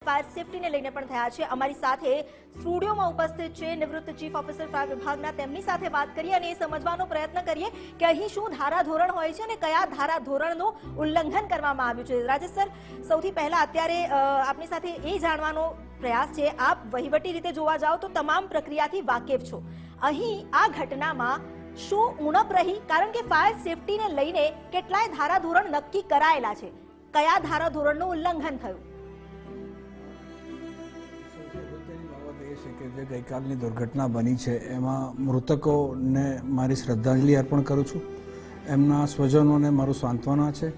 Fire સેફટીને લઈને પણ થયા છે. અમારી સાથે સ્ટુડિયોમાં ઉપસ્થિત છે નિવૃત્ત ચીફ ઓફિસર ફાયર વિભાગના. તેમની સાથે વાત કરીએ અને એ સમજવાનો પ્રયત્ન કરીએ કે અહીં શું ધારાધોરણ હોય છે અને કયા ધારાધોરણનું ઉલ્લંઘન કરવામાં આવ્યું છે. રાજેશ સર, સૌથી પહેલા અત્યારે આપની સાથે એ જાણવાનો પ્રયાસ છે, આપ વહીવટી રીતે જોવા જાઓ તો તમામ પ્રક્રિયાથી વાકેફ છો. અહીં આ ઘટનામાં શું ઉણપ રહી? કારણ કે ફાયર સેફટીને લઈને કેટલાય ધારાધોરણ નક્કી કરાયેલા છે, કયા ધારાધોરણનું ઉલ્લંઘન થયું? કે જે ગઈકાલની દુર્ઘટના બની છે એમાં મૃતકોને મારી શ્રદ્ધાંજલિ અર્પણ કરું છું. એમના સ્વજનોને મારું સાંત્વના છે.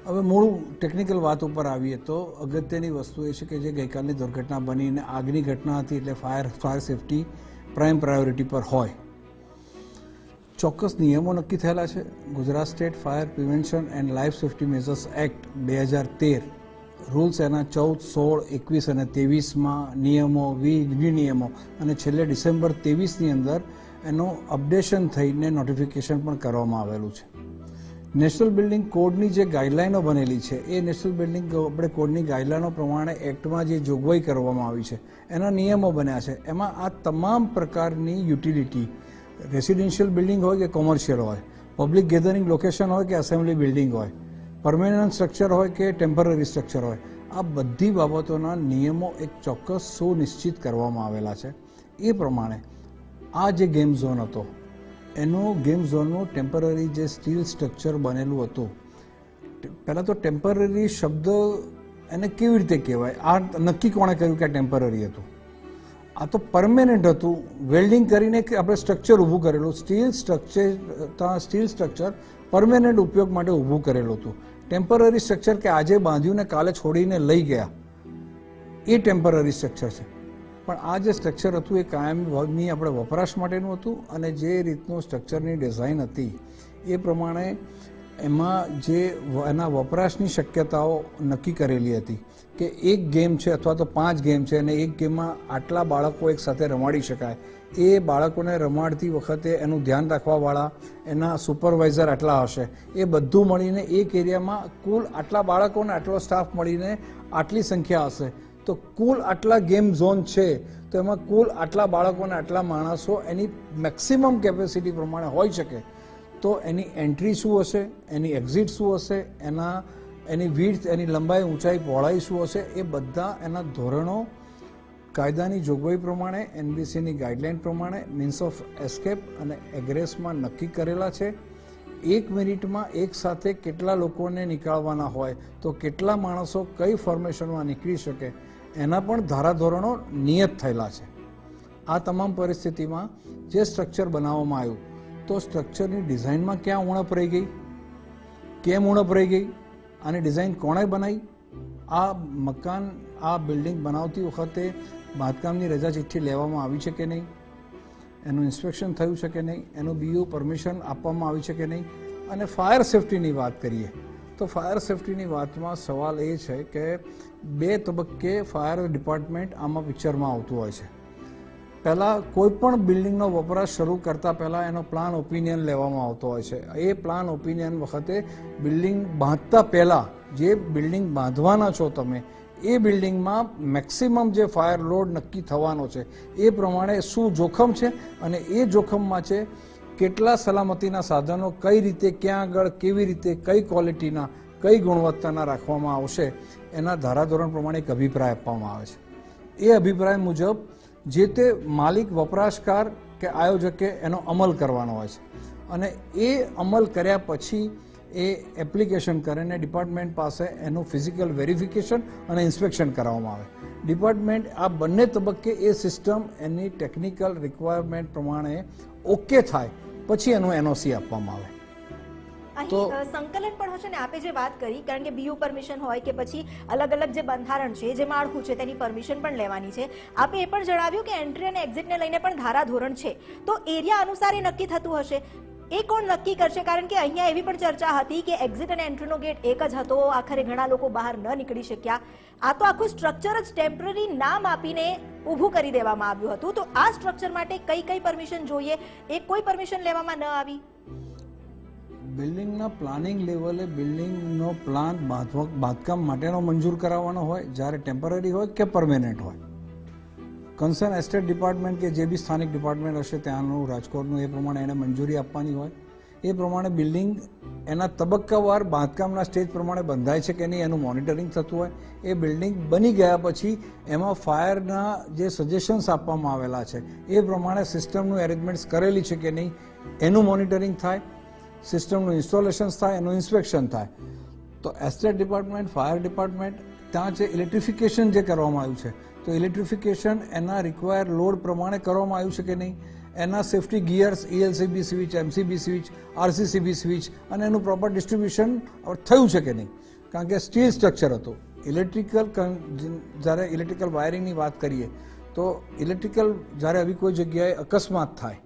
હવે મૂળ ટેકનિકલ વાત ઉપર આવીએ તો અગત્યની વસ્તુ એ છે કે જે ગઈકાલની દુર્ઘટના બનીને આગની ઘટના હતી એટલે ફાયર સેફટી પ્રાઇમ પ્રાયોરિટી પર હોય. ચોક્કસ નિયમો નક્કી થયેલા છે. Gujarat state fire prevention and life safety measures act 2013 rules એના 14, 16, 21 અને 23માં નિયમો, વિનિયમો અને છેલ્લે ડિસેમ્બર 23ની અંદર એનું અપડેશન થઈને નોટિફિકેશન પણ કરવામાં આવેલું છે. નેશનલ બિલ્ડિંગ કોડની જે ગાઈડલાઈનો બનેલી છે એ નેશનલ બિલ્ડિંગ આપણે કોડની ગાઈડલાઈનો પ્રમાણે એક્ટમાં જે જોગવાઈ કરવામાં આવી છે એના નિયમો બન્યા છે. એમાં આ તમામ પ્રકારની યુટિલિટી, રેસિડેન્શિયલ બિલ્ડિંગ હોય કે કોમર્શિયલ હોય, પબ્લિક ગેધરિંગ લોકેશન હોય કે એસેમ્બલી બિલ્ડિંગ હોય, પરમેનન્ટ સ્ટ્રક્ચર હોય કે ટેમ્પરરી સ્ટ્રક્ચર હોય, આ બધી બાબતોના નિયમો એક ચોક્કસ સુનિશ્ચિત કરવામાં આવેલા છે. એ પ્રમાણે આ જે ગેમ ઝોન હતો એનું ગેમ ઝોનનું ટેમ્પરરી જે સ્ટીલ સ્ટ્રક્ચર બનેલું હતું. પહેલાં તો ટેમ્પરરી શબ્દ એને કેવી રીતે કહેવાય, આ નક્કી કોણે કર્યું કે આ ટેમ્પરરી હતું? આ તો પરમેનન્ટ હતું. વેલ્ડિંગ કરીને આપણે સ્ટ્રક્ચર ઊભું કરેલું, સ્ટીલ સ્ટ્રક્ચર પરમેનન્ટ ઉપયોગ માટે ઊભું કરેલું હતું. ટેમ્પરરી સ્ટ્રક્ચર કે આજે બાંધ્યું ને કાલે છોડીને લઈ ગયા એ ટેમ્પરરી સ્ટ્રક્ચર છે. પણ આ જે સ્ટ્રક્ચર હતું એ કાયમી આપણે વપરાશ માટેનું હતું અને જે રીતનું સ્ટ્રક્ચરની ડિઝાઇન હતી એ પ્રમાણે એમાં જે એના વપરાશની શક્યતાઓ નક્કી કરેલી હતી કે એક ગેમ છે અથવા તો 5 ગેમ છે અને એક ગેમમાં આટલા બાળકો એક સાથે રમાડી શકાય. એ બાળકોને રમાડતી વખતે એનું ધ્યાન રાખવાવાળા એના સુપરવાઇઝર આટલા હશે. એ બધું મળીને એક એરિયામાં કુલ આટલા બાળકોને આટલો સ્ટાફ મળીને આટલી સંખ્યા હશે. તો કુલ આટલા ગેમ ઝોન છે તો એમાં કુલ આટલા બાળકોને આટલા માણસો એની મેક્સિમમ કેપેસિટી પ્રમાણે હોઈ શકે. તો એની એન્ટ્રી શું હશે, એની એક્ઝિટ શું હશે, એની વિડ્થ, એની લંબાઈ, ઊંચાઈ, પહોળાઈ શું હશે, એ બધા એના ધોરણો કાયદાની જોગવાઈ પ્રમાણે, એનબીસીની ગાઈડલાઇન પ્રમાણે મીન્સ ઓફ એસ્કેપ અને એગ્રેસમાં નક્કી કરેલા છે. 1 મિનિટમાં એક સાથે કેટલા લોકોને નીકાળવાના હોય તો કેટલા માણસો કઈ ફોર્મેશનમાં નીકળી શકે એના પણ ધારાધોરણો નિયત થયેલા છે. આ તમામ પરિસ્થિતિમાં જે સ્ટ્રક્ચર બનાવવામાં આવ્યું તો સ્ટ્રક્ચરની ડિઝાઇનમાં ક્યાં ઉણપ રહી ગઈ, કેમ ઉણપ રહી ગઈ, આની ડિઝાઇન કોણે બનાવી, આ મકાન, આ બિલ્ડિંગ બનાવતી વખતે બાંધકામની રજા ચિઠ્ઠી લેવામાં આવી છે કે નહીં, એનું ઇન્સ્પેક્શન થયું છે કે નહીં, એનું બીયુ પરમિશન આપવામાં આવી છે કે નહીં. અને ફાયર સેફટીની વાત કરીએ તો ફાયર સેફટીની વાતમાં સવાલ એ છે કે 2 તબક્કે ફાયર ડિપાર્ટમેન્ટ આમાં પિક્ચરમાં આવતું હોય છે. પહેલાં કોઈ પણ બિલ્ડિંગનો વપરાશ શરૂ કરતાં પહેલાં એનો પ્લાન ઓપિનિયન લેવામાં આવતો હોય છે. એ પ્લાન ઓપિનિયન વખતે બિલ્ડિંગ બાંધતા પહેલાં જે બિલ્ડિંગ બાંધવાના છો તમે એ બિલ્ડિંગમાં મેક્સિમમ જે ફાયર લોડ નક્કી થવાનો છે એ પ્રમાણે શું જોખમ છે અને એ જોખમમાં છે કેટલા સલામતીના સાધનો કઈ રીતે, ક્યાં આગળ, કેવી રીતે, કઈ ક્વોલિટીના, કઈ ગુણવત્તાના રાખવામાં આવશે એના ધારાધોરણ પ્રમાણે એક અભિપ્રાય આપવામાં આવે છે. એ અભિપ્રાય મુજબ જે તે માલિક, વપરાશકાર કે આયોજકે એનો અમલ કરવાનો હોય છે અને એ અમલ કર્યા પછી એ એપ્લિકેશન કરીને ડિપાર્ટમેન્ટ પાસે એનું ફિઝિકલ વેરિફિકેશન અને ઇન્સ્પેક્શન કરાવવામાં આવે. ડિપાર્ટમેન્ટ આ બંને તબક્કે એ સિસ્ટમ એની ટેકનિકલ રિક્વાયરમેન્ટ પ્રમાણે ઓકે થાય પછી એનું એનઓસી આપવામાં આવે. અહીં સંકલન પણ હશે ને, આપે જે વાત કરી, કારણ કે બીયુ પરમિશન હોય કે પછી અલગ અલગ જે બંધારણ છે, જે માળખું છે તેની પરમિશન પણ લેવાની છે. આપે એ પણ જણાવ્યું કે એન્ટ્રી અને એક્ઝિટને લઈને પણ ધારાધોરણ છે, તો એરિયા અનુસાર એ નક્કી થતું હશે. એ કોણ નક્કી કરશે? કારણ કે અહીંયા એવી પણ ચર્ચા હતી કે એક્ઝિટ અને એન્ટ્રીનો ગેટ એક જ હતો, આખરે ઘણા લોકો બહાર ન નીકળી શક્યા. આ તો આખું સ્ટ્રક્ચર જ ટેમ્પરરી નામ આપીને ઊભું કરી દેવામાં આવ્યું હતું. તો આ સ્ટ્રક્ચર માટે કઈ કઈ પરમિશન જોઈએ, એ કોઈ પરમિશન લેવામાં ન આવી? બિલ્ડિંગના પ્લાનિંગ લેવલે બિલ્ડિંગનો પ્લાન બાંધકામ માટેનો મંજૂર કરાવવાનો હોય, જ્યારે ટેમ્પરરી હોય કે પરમેનન્ટ હોય. કન્સર્ન એસ્ટેટ ડિપાર્ટમેન્ટ કે જે બી સ્થાનિક ડિપાર્ટમેન્ટ હશે ત્યાંનું રાજકોટનું, એ પ્રમાણે એને મંજૂરી આપવાની હોય. એ પ્રમાણે બિલ્ડિંગ એના તબક્કાવાર બાંધકામના સ્ટેજ પ્રમાણે બંધાય છે કે નહીં એનું મોનિટરિંગ થતું હોય. એ બિલ્ડિંગ બની ગયા પછી એમાં ફાયરના જે સજેશન્સ આપવામાં આવેલા છે એ પ્રમાણે સિસ્ટમનું એરેન્જમેન્ટ્સ કરેલી છે કે નહીં એનું મોનિટરિંગ થાય, સિસ્ટમનું ઇન્સ્ટોલેશન્સ થાય, એનું ઇન્સ્પેક્શન થાય. તો એસ્ટેટ ડિપાર્ટમેન્ટ, ફાયર ડિપાર્ટમેન્ટ, ત્યાં જે ઇલેક્ટ્રિફિકેશન જે કરવામાં આવ્યું છે તો ઇલેક્ટ્રિફિકેશન એના રિક્વાયર લોડ પ્રમાણે કરવામાં આવ્યું છે કે નહીં, એના safety gears, ELCB switch, MCB switch, RCCB switch અને એનું પ્રોપર ડિસ્ટ્રીબ્યુશન થયું છે કે નહીં. કારણ કે સ્ટીલ સ્ટ્રક્ચર હતું. જ્યારે ઇલેક્ટ્રિકલ વાયરિંગની વાત કરીએ તો ઇલેક્ટ્રિકલ જ્યારે આવી કોઈ જગ્યાએ અકસ્માત થાય,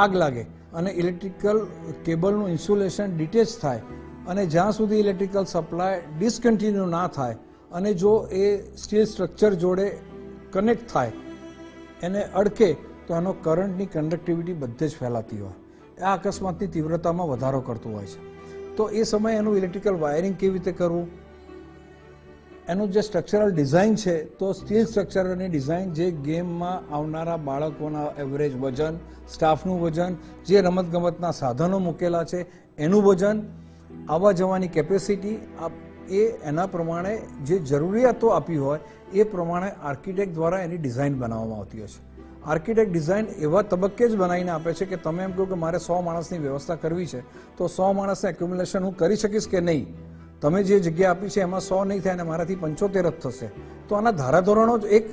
આગ લાગે અને ઇલેક્ટ્રિકલ કેબલનું ઇન્સ્યુલેશન ડિટેચ થાય અને જ્યાં સુધી ઇલેક્ટ્રિકલ સપ્લાય ડિસકન્ટિન્યુ ના થાય અને જો એ સ્ટીલ સ્ટ્રક્ચર જોડે કનેક્ટ થાય, એને અડકે તો એનો કરંટની કંડક્ટિવિટી બધે જ ફેલાતી હોય. આ અકસ્માતની તીવ્રતામાં વધારો કરતું હોય છે. તો એ સમયે એનું ઇલેક્ટ્રિકલ વાયરિંગ કેવી રીતે કરવું, એનું જે સ્ટ્રક્ચરલ ડિઝાઇન છે તો સ્ટીલ સ્ટ્રક્ચરની ડિઝાઇન જે ગેમમાં આવનારા બાળકોના એવરેજ વજન, સ્ટાફનું વજન, જે રમતગમતના સાધનો મૂકેલા છે એનું વજન, આવવા જવાની કેપેસિટી, એ એના પ્રમાણે જે જરૂરિયાતો આપી હોય એ પ્રમાણે આર્કિટેક્ટ દ્વારા એની ડિઝાઇન બનાવવામાં આવતી હોય છે. આર્કિટેક્ટ ડિઝાઇન એવા તબક્કે જ બનાવીને આપે છે કે તમે એમ કહો કે મારે 100 માણસની વ્યવસ્થા કરવી છે તો 100 માણસને એક્યુમ્યુલેશન હું કરી શકીશ કે નહીં. તમે જે જગ્યા આપી છે એમાં 100 નહીં થાય અને મારાથી 75 જ થશે. તો આના ધારાધોરણો જ એક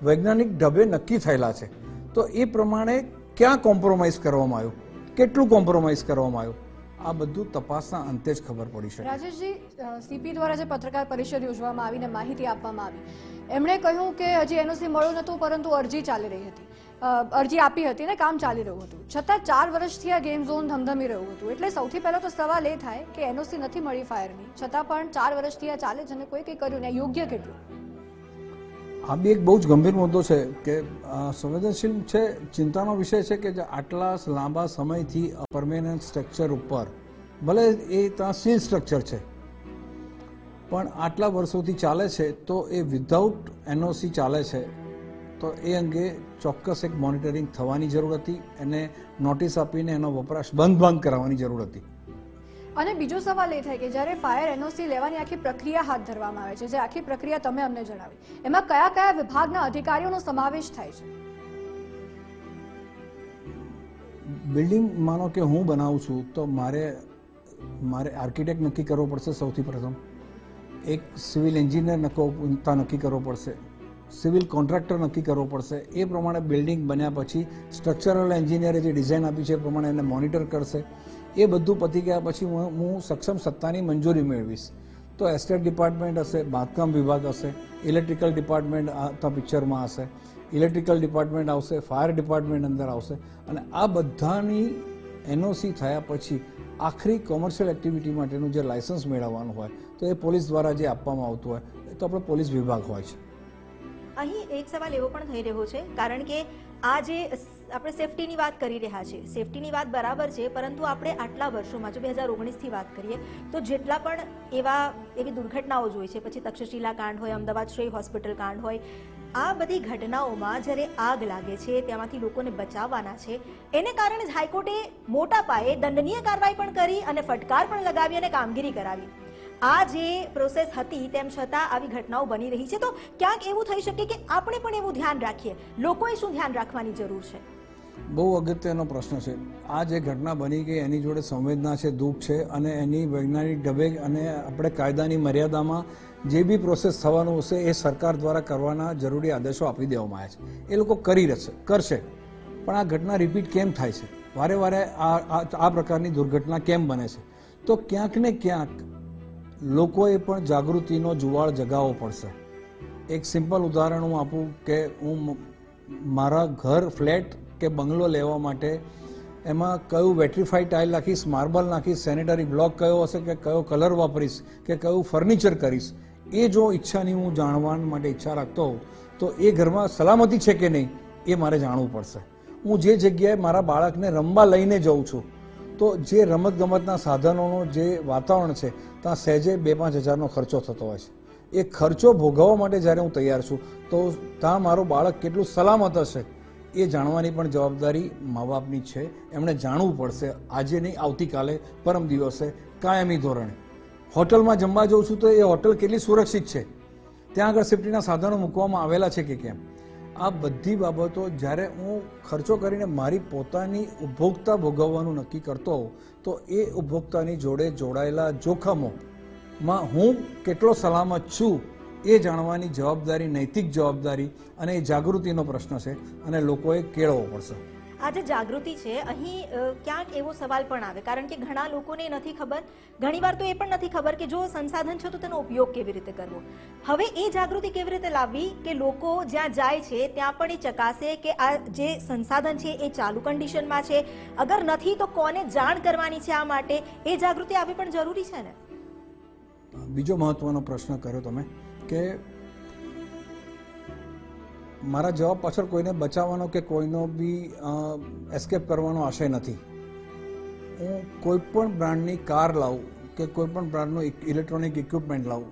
વૈજ્ઞાનિક ઢબે નક્કી થયેલા છે. તો એ પ્રમાણે ક્યાં કોમ્પ્રોમાઇઝ કરવામાં આવ્યું, કેટલું કોમ્પ્રોમાઇઝ કરવામાં આવ્યું, આ બધું તપાસના અંતે જ ખબર પડી શકે. રાજેશજી, સીપી દ્વારા જે પત્રકાર પરિષદ યોજવામાં આવીને માહિતી આપવામાં આવી, એમણે કહ્યું કે હજી એનઓસી મળ્યું નહોતું પરંતુ અરજી ચાલી રહી હતી, અરજી આપી હતી અને કામ ચાલી રહ્યું હતું, છતાં 4 વર્ષથી આ ગેમ ઝોન ધમધમી રહ્યું હતું. એટલે સૌથી પહેલો તો સવાલ એ થાય કે એનઓસી નથી મળી ફાયરની, છતાં પણ 4 વર્ષથી આ ચાલે છે અને કોઈ કંઈ કર્યું નહીં, યોગ્ય કેટલું? આ બી એક બહુ જ ગંભીર મુદ્દો છે કે સંવેદનશીલ છે, ચિંતાનો વિષય છે કે આટલા લાંબા સમયથી પરમેનન્ટ સ્ટ્રક્ચર ઉપર, ભલે એ ત્યાં સ્ટીલ સ્ટ્રક્ચર છે પણ આટલા વર્ષોથી ચાલે છે તો એ વિધાઉટ એનઓસી ચાલે છે. તો એ અંગે ચોક્કસ એક મોનિટરિંગ થવાની જરૂર હતી, એને નોટિસ આપીને એનો વપરાશ બંધ કરાવવાની જરૂર હતી. અને બીજો સવાલ એ થાય કે જ્યારે ફાયર એનઓસી લેવાની આખી પ્રક્રિયા હાથ ધરવામાં આવે છે, જે આખી પ્રક્રિયા તમે અમને જણાવી, એમાં કયા કયા વિભાગના અધિકારીઓનો સમાવેશ થાય છે? બિલ્ડિંગ માનો કે હું બનાવું છું તો મારે આર્કિટેક્ટ નક્કી કરવો પડશે સૌથી પ્રથમ, એક સિવિલ એન્જિનિયર નક્કી કરવો પડશે, સિવિલ કોન્ટ્રાક્ટર નક્કી કરવો પડશે. એ પ્રમાણે બિલ્ડિંગ બન્યા પછી સ્ટ્રક્ચરલ એન્જિનિયરે જે ડિઝાઇન આપી છે એ પ્રમાણે એને મોનિટર કરશે. એ બધું પતી ગયા પછી હું સક્ષમ સત્તાની મંજૂરી મેળવીશ. તો એસ્ટેટ ડિપાર્ટમેન્ટ હશે, બાંધકામ વિભાગ હશે, ઇલેક્ટ્રિકલ ડિપાર્ટમેન્ટ આ પિક્ચરમાં હશે, ઇલેક્ટ્રિકલ ડિપાર્ટમેન્ટ આવશે, ફાયર ડિપાર્ટમેન્ટ અંદર આવશે અને આ બધાની એનઓસી થયા પછી આખરી કોમર્શિયલ એક્ટિવિટી માટેનું જે લાયસન્સ મેળવવાનું હોય તો એ પોલીસ દ્વારા જે આપવામાં આવતું હોય તો આપણો પોલીસ વિભાગ હોય છે. અહીં એક સવાલ એવો પણ થઈ રહ્યો છે, કારણ કે આ જે આપણે સેફટીની વાત કરી રહ્યા છીએ, સેફટીની વાત બરાબર છે, પરંતુ આપણે આટલા વર્ષોમાં જો 2019થી વાત કરીએ તો જેટલા પણ એવી દુર્ઘટનાઓ જોઈ છે, પછી તક્ષશિલા કાંડ હોય, અમદાવાદ શ્રેય હોસ્પિટલ કાંડ હોય, આ બધી ઘટનાઓમાં જ્યારે આગ લાગે છે ત્યાંમાંથી લોકોને બચાવવાના છે, એને કારણે જ હાઈકોર્ટે મોટા પાયે દંડનીય કાર્યવાહી પણ કરી અને ફટકાર પણ લગાવી અને કામગીરી કરાવી. આ જે પ્રોસેસ હતી તેમ છતાં આવી ઘટનાઓ બની રહી છે. તો ક્યાંક એવું થઈ શકે કે આપણે પણ એવું ધ્યાન રાખીએ, લોકોએ શું ધ્યાન રાખવાની જરૂર છે? બહુ અગત્યનો પ્રશ્ન છે. આ જે ઘટના બની ગઈ એની જોડે સંવેદના છે, દુઃખ છે અને એની વૈજ્ઞાનિક ઢબે અને આપણે કાયદાની મર્યાદામાં જે બી પ્રોસેસ થવાનું હશે એ સરકાર દ્વારા કરવાના જરૂરી આદેશો આપી દેવામાં આવ્યા છે. એ લોકો કરશે. પણ આ ઘટના રિપીટ કેમ થાય છે? વારે વારે આ પ્રકારની દુર્ઘટના કેમ બને છે? તો ક્યાંક ને ક્યાંક લોકોએ પણ જાગૃતિનો જુવાળ જગાવવો પડશે. એક સિમ્પલ ઉદાહરણ હું આપું કે હું મારા ઘર, ફ્લેટ કે બંગલો લેવા માટે એમાં કયું વેટ્રીફાઈડ ટાઇલ નાખીશ, માર્બલ નાખીશ, સેનેટરી બ્લોક કયો હશે કે કયો કલર વાપરીશ કે કયું ફર્નિચર કરીશ, એ જો ઈચ્છાની હું જાણવા માટે ઈચ્છા રાખતો હોઉં તો એ ઘરમાં સલામતી છે કે નહીં એ મારે જાણવું પડશે. હું જે જગ્યાએ મારા બાળકને રમવા લઈને જાઉં છું તો જે રમતગમતના સાધનોનું જે વાતાવરણ છે ત્યાં સહેજે 2-5 હજારનો ખર્ચો થતો હોય છે. એ ખર્ચો ભોગવવા માટે જ્યારે હું તૈયાર છું તો ત્યાં મારું બાળક કેટલું સલામત હશે એ જાણવાની પણ જવાબદારી મા બાપની છે. એમણે જાણવું પડશે, આજે નહીં આવતીકાલે, પરમ દિવસે, કાયમી ધોરણે. હોટલમાં જમવા જાઉં છું તો એ હોટલ કેટલી સુરક્ષિત છે, ત્યાં આગળ સેફ્ટીના સાધનો મૂકવામાં આવેલા છે કે કેમ. આ બધી બાબતો જ્યારે હું ખર્ચો કરીને મારી પોતાની ઉપભોક્તા ભોગવવાનું નક્કી કરતો હોઉં તો એ ઉપભોક્તાની જોડે જોડાયેલા જોખમોમાં હું કેટલો સલામત છું એ જાણવાની જવાબદારી, નૈતિક જવાબદારી અને એ જાગૃતિનો પ્રશ્ન છે અને લોકોએ કેળવવો પડશે. આ જે જાગૃતિ છે અહીં ક્યાંક એવો સવાલ પણ આવે, કારણ કે ઘણા લોકોને નથી ખબર, ઘણીવાર તો એ પણ નથી ખબર કે જો સંસાધન છે તો તેનો ઉપયોગ કેવી રીતે કરવો. હવે એ જાગૃતિ કેવી રીતે લાવવી કે લોકો જ્યાં જાય છે ત્યાં પણ એ ચકાસે કે આ જે સંસાધન છે એ ચાલુ કન્ડિશનમાં છે, અગર નથી તો કોને જાણ કરવાની છે આ માટે, એ જાગૃતિ આવવી પણ જરૂરી છે ને. બીજો મહત્વનો પ્રશ્ન કર્યો તમે કે મારા જવાબ પાછળ કોઈને બચાવવાનો કે કોઈનો બી એસ્કેપ કરવાનો આશય નથી. હું કોઈ પણ બ્રાન્ડની કાર લાવું કે કોઈ પણ બ્રાન્ડનું ઇલેક્ટ્રોનિક ઇક્વિપમેન્ટ લાવું,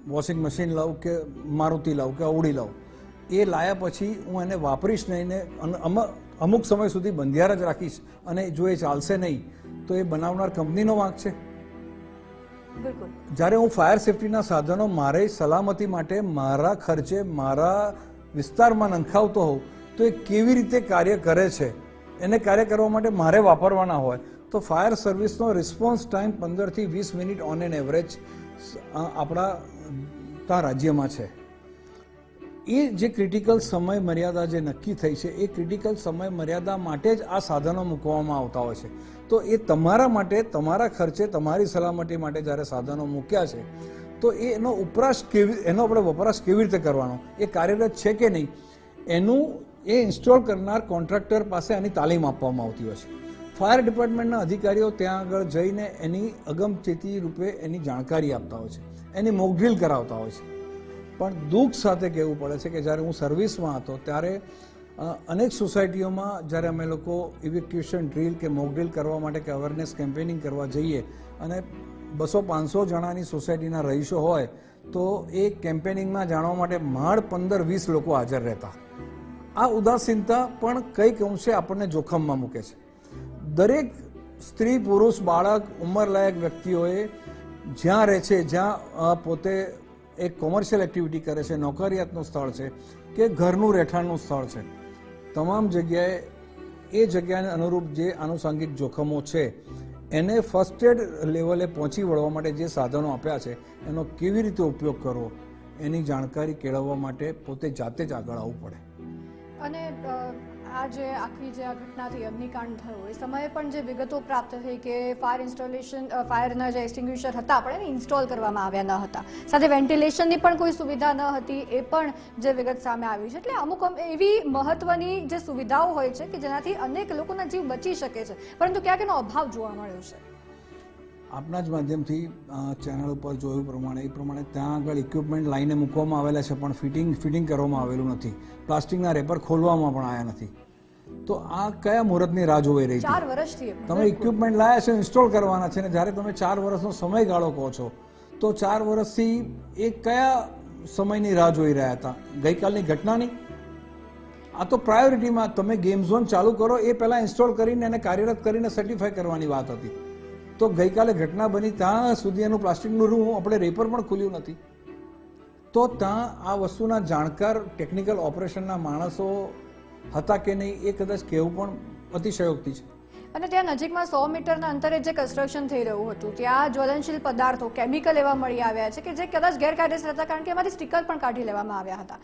વોશિંગ મશીન લાવું કે મારુતિ લાવું કે ઓડી લાવું, એ લાયા પછી હું એને વાપરીશ નહીં ને અમુક સમય સુધી બંધિયાર જ રાખીશ અને જો એ ચાલશે નહીં તો એ બનાવનાર કંપનીનો વાંક છે. જ્યારે હું ફાયર સેફ્ટીના સાધનો મારી સલામતી માટે મારા ખર્ચે મારા વિસ્તારમાં નંખાવતો હોઉં તો એ કેવી રીતે કાર્ય કરે છે, એને કાર્ય કરવા માટે મારે વાપરવાના હોય તો ફાયર સર્વિસનો રિસ્પોન્સ ટાઈમ 15 થી 20 મિનિટ ઓન એન એવરેજ આપણા ત્યાં રાજ્યમાં છે. એ જે ક્રિટિકલ સમય મર્યાદા જે નક્કી થઈ છે એ ક્રિટિકલ સમય મર્યાદા માટે જ આ સાધનો મૂકવામાં આવતા હોય છે. તો એ તમારા માટે, તમારા ખર્ચે, તમારી સલામતી માટે જ્યારે સાધનો મૂક્યા છે તો એનો આપણે વપરાશ કેવી રીતે કરવાનો, એ કાર્યરત છે કે નહીં, એનું એ ઇન્સ્ટોલ કરનાર કોન્ટ્રાક્ટર પાસે આની તાલીમ આપવામાં આવતી હોય છે. ફાયર ડિપાર્ટમેન્ટના અધિકારીઓ ત્યાં આગળ જઈને એની અગમચેતી રૂપે એની જાણકારી આપતા હોય છે, એની મોક ડ્રીલ કરાવતા હોય છે. પણ દુઃખ સાથે કહેવું પડે છે કે જ્યારે હું સર્વિસમાં હતો ત્યારે અનેક સોસાયટીઓમાં જ્યારે અમે લોકો ઇવેક્યુએશન ડ્રીલ કે મોક ડ્રીલ કરવા માટે કે અવેરનેસ કેમ્પેનિંગ કરવા જઈએ અને 200-500 જણાની સોસાયટીના રહીશો હોય તો એ કેમ્પેનિંગમાં જાણવા માટે માળ 15-20 લોકો હાજર રહેતા. આ ઉદાસીનતા પણ કંઈક અંશે આપણને જોખમમાં મૂકે છે. દરેક સ્ત્રી, પુરુષ, બાળક, ઉંમરલાયક વ્યક્તિઓએ જ્યાં રહે છે, જ્યાં પોતે એક કોમર્શિયલ એક્ટિવિટી કરે છે, નોકરિયાતનું સ્થળ છે કે ઘરનું રહેઠાણનું સ્થળ છે, તમામ જગ્યાએ એ જગ્યાને અનુરૂપ જે આનુષંગિક જોખમો છે એને ફર્સ્ટ એડ લેવલે પહોંચી વળવા માટે જે સાધનો આપ્યા છે એનો કેવી રીતે ઉપયોગ કરવો એની જાણકારી કેળવવા માટે પોતે જાતે જ આગળ આવવું પડે. અને આ જે આખી જે આ ઘટનાથી અગ્નિકાંડ થયો એ સમયે પણ જે વિગતો પ્રાપ્ત થઈ કે ફાયરના જે એક્સટિંગ્યુશર હતા પણ એને ઇન્સ્ટોલ કરવામાં આવ્યા ન હતા, સાથે વેન્ટિલેશનની પણ કોઈ સુવિધા ન હતી, એ પણ જે વિગત સામે આવી છે. એટલે અમુક એવી મહત્વની જે સુવિધાઓ હોય છે કે જેનાથી અનેક લોકોના જીવ બચી શકે છે, પરંતુ ક્યાંક એનો અભાવ જોવા મળ્યો છે. આપના જ માધ્યમથી ચેનલ ઉપર જોયું પ્રમાણે એ પ્રમાણે ત્યાં આગળ ઇક્વિપમેન્ટ લાઈને મૂકવામાં આવેલા છે પણ ફિટિંગ કરવામાં આવેલું નથી, પ્લાસ્ટિકના રેપર ખોલવામાં પણ આવ્યા નથી. તો આ કયા મુહૂર્તની રાહ જોઈ રહી છે? 4 વર્ષથી તમે ઇક્વિપમેન્ટ લાયા છે, ઇન્સ્ટોલ કરવાના છે, ને જ્યારે તમે 4 વર્ષનો સમયગાળો કહો છો તો 4 વર્ષથી એ કયા સમયની રાહ જોઈ રહ્યા હતા? ગઈકાલની ઘટનાની? આ તો પ્રાયોરિટીમાં તમે ગેમ ઝોન ચાલુ કરો એ પહેલાં ઇન્સ્ટોલ કરીને એને કાર્યરત કરીને સર્ટિફાઈ કરવાની વાત હતી. તો ગઈકાલે ઘટના બની ત્યાં સુધી એનું પ્લાસ્ટિકનું રૂમ આપણે રેપર પણ ખુલ્યું નથી. તો ત્યાં આ વસ્તુના જાણકાર ટેકનિકલ ઓપરેશનના માણસો હતા કે નહીં એ કદાચ કહેવું પણ અતિશયોક્તિ છે. અને ત્યાં નજીકમાં 100 મીટરના અંતરે જે કન્સ્ટ્રક્શન થઈ રહ્યું હતું ત્યાં જ્વલનશીલ પદાર્થો, કેમિકલ એવા મળી આવ્યા છે કે જે કદાચ ગેરકાયદેસર હતા, કારણ કે એમાંથી સ્ટીકર પણ કાઢી લેવામાં આવ્યા હતા.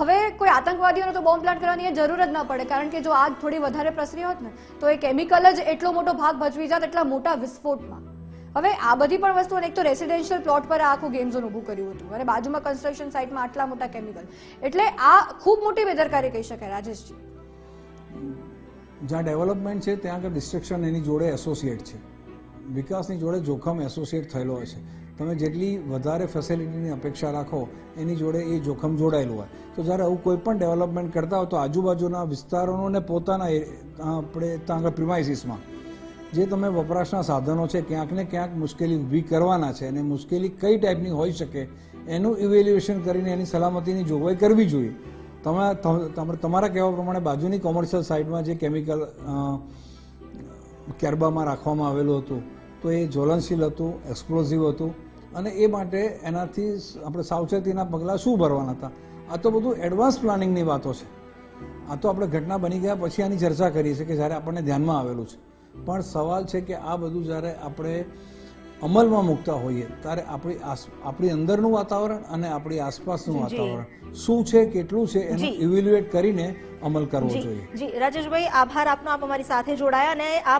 હવે કોઈ આતંકવાદીઓનો તો બોમ્બ પ્લાન્ટ કરવાની જરૂર જ ન પડે, કારણ કે જો આગ થોડી વધારે પ્રસરી હોત ને તો એ કેમિકલ જ એટલો મોટો ભાગ ભજવી જાત એટલા મોટા વિસ્ફોટમાં. હવે આ બધી પણ વસ્તુ, એક તો રેસિડેન્શિયલ પ્લોટ પર આખું ગેમ ઝોન ઊભું કર્યું હતું અને બાજુમાં કન્સ્ટ્રક્શન સાઇટમાં આટલા મોટા કેમિકલ, એટલે આ ખૂબ મોટી બેદરકારી કહી શકાય. રાજેશજી, જ્યાં ડેવલપમેન્ટ છે ત્યાં આગળ ડિસ્ટ્રક્શન એની જોડે એસોસિએટ છે, વિકાસની જોડે જોખમ એસોસિએટ થયેલો હોય છે. તમે જેટલી વધારે ફેસિલિટીની અપેક્ષા રાખો એની જોડે એ જોખમ જોડાયેલું હોય. તો જ્યારે આવું કોઈ પણ ડેવલપમેન્ટ કરતા હોય તો આજુબાજુના વિસ્તારોનો ને પોતાના આપણે ત્યાં આગળ પ્રિમાઇસીસમાં જે તમે વપરાશના સાધનો છે ક્યાંક ને ક્યાંક મુશ્કેલી ઊભી કરવાના છે અને મુશ્કેલી કઈ ટાઈપની હોઈ શકે એનું ઇવેલ્યુએશન કરીને એની સલામતીની જોગવાઈ કરવી જોઈએ. તમારા કહેવા પ્રમાણે બાજુની કોમર્શિયલ સાઇટમાં જે કેમિકલ કેરબામાં રાખવામાં આવેલું હતું તો એ જ્વલનશીલ હતું, એક્સપ્લોઝિવ હતું અને એ માટે એનાથી આપણે સાવચેતીના પગલાં શું ભરવાના હતા. આ તો બધું એડવાન્સ પ્લાનિંગની વાતો છે. આ તો આપણે ઘટના બની ગયા પછી આની ચર્ચા કરીએ છીએ કે જ્યારે આપણને ધ્યાનમાં આવેલું છે. પણ સવાલ છે કે આ બધું જ્યારે આપણે અમલમાં મૂકતા હોઈએ ત્યારે આપણી અંદરનું વાતાવરણ અને આપણી આસપાસનું વાતાવરણ શું છે, કેટલું છે એનું ઇવેલ્યુએટ કરીને અમલ કરવો જોઈએ. જી રાજેશભાઈ, આભાર આપનો, આપ અમારી સાથે જોડાયા અને